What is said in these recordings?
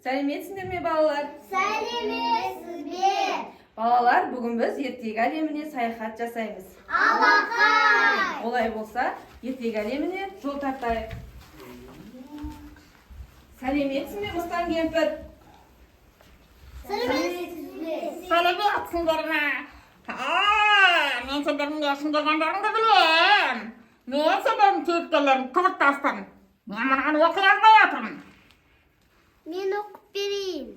Сәлеметсіңдер ме балалар? Сәлеметсіз бе? Балалар, бүгін біз ертегі әлеміне саяхат жасаймыз. Алақай! Олай болса, ертегі әлеміне жол тартайық. Сәлеметсің бе, Мыстан кемпір? Сәлеметсіз бе? Сәлеметсіңдер ме? Мен сендердің несін келгендеріңді білем. Мен сендердің кейіпкерлерін тығып тастым. Мен мынаған оқи алмай отырмын. Мен оқып берейін.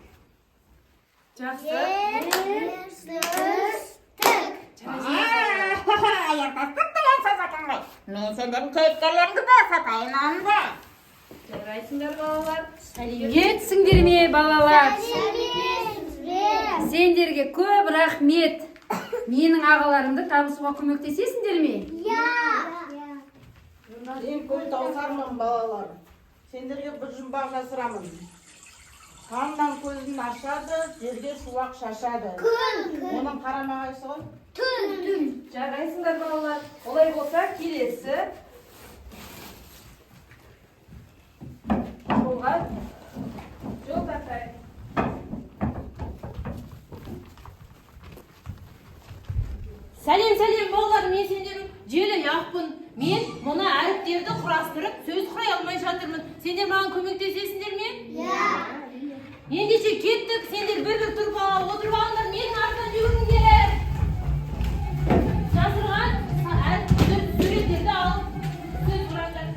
Жақсы. Ертістік деген сөз екен ғой. Мен сендердің кейіпкерлеріңді босатайын онда. Жарайсыңдар балалар. Сәлеметсіңдер ме балалар? Сәлеметсіз бе? Сендерге көп рахмет. Менің ағаларымды табысуға көмектесесіңдер ме? Мен көз таусармын балалар. Сендерге бір жұмбақ жасырамын. Таңнан көзін ашады, жерге шуақ шашады. Оның қарамағайсы ғой. Жарайсыңдар балалар. Олай болса, келесі. Жолға жол тартайық. Сәлем балалар, мен сендердің желі яқпын. Мен мұна әріптерді құрастырып, сөз құрай алмай жатырмын. Сендер маған көмектесесіңдер ме? Ендеше кеттік, сендер бір-бір тұрып отырып алыңдар, менің артынан жүгіріңдер. Жазылған суреттерді алып, сөз құраңдар.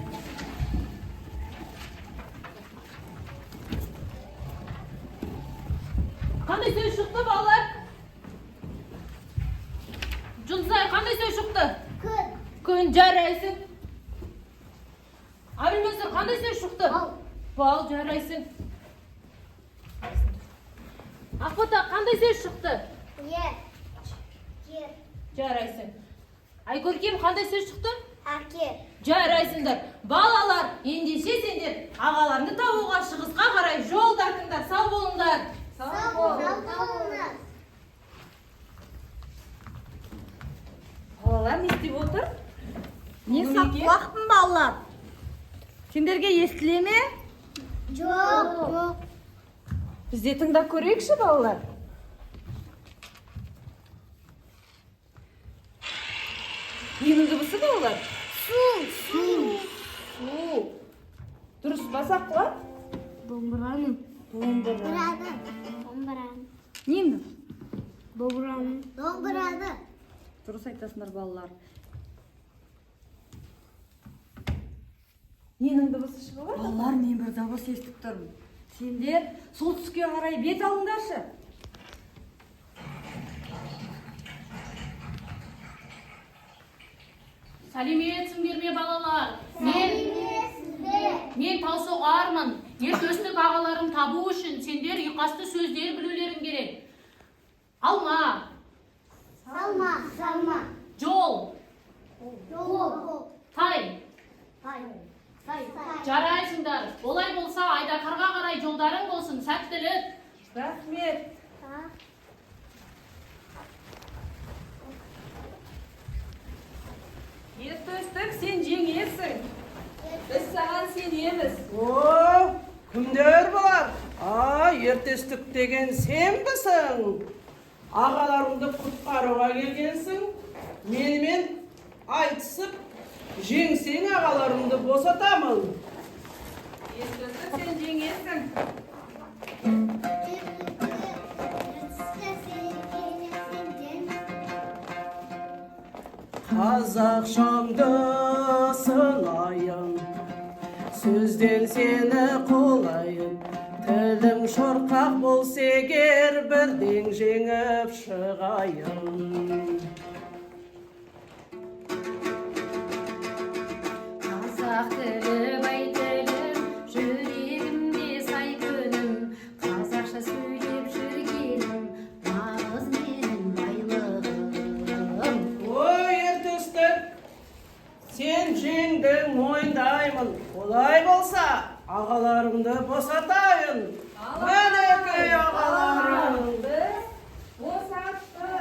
Қандай сөз шықты балалар? Жұлдызай, қандай сөз шықты? Күн, жарайсың. Абылмансұр, қандай сөз шықты? Бал, жарайсың. Ақбота, қандай сөз шықты? Жер. Жарайсың. Айкөркем, қандай сөз шықты? Әкер. Жарайсыңдар. Балалар, ендеше сендер ағаларыңды табуға шығысқа қарай жол тартыңдар, сау болыңдар. Сау болыңдар. Балалар не істеп отыр? Мен саққылақпын балалар. Сендерге естіле ме? Жоқ. Бізде тыңдап көрейікші балалар. Ненің дыбысы балалар? Су. Дұрыс па Саққыла? Домбыраның. Домбыраны. Нені? Домбыраны. Дұрыс айтасыңдар балалар. Ненің дыбысы шығып отыр? Балалар, мен бір дыбыс естіп тұрмын. Сендер солтүстікке қарай бет алыңдаршы. Сәлеметсіңдер ме балалар? Сәлеметсіз бе? Мен таусоғармын. Ертөстік ағаларын табу үшін сендер ұйқасты сөздер білулерің керек. Алма, Салма. жол, Жол. тай. Тай. Жарайсыңдар. Олай болса, Айдақарға қарай жолдарың болсын. Сәттілік. Рахмет. Ертөстік, сен жеңесің. Біз саған сенеміз. О, кімдер бұлар? Ертестік деген сенбісің? Ағаларыңды құтқаруға келгенсің. Менімен айтысып, жеңсең ағаларыңды босатамын. Ертөстік, сен жеңесің. Қазақшамды сынайын, сөзден сені қолайын. Тілім шорқақ болса егер бірден жеңіп шығайын. Қазақ тілі бай тілім, жүрегімде сай күнім. Қазақша сөйлеп жүргенім, нағыз менің байлығым. Ой, ертөстік, сен жеңдің мойындаймын. Олай болса, ағаларымды босатайын. Мінекей ағаларым. Босатты.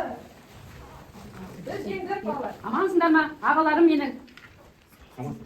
Біз жеңдік балалар. Амансыңдар ма? Ағаларым менің. Tamam.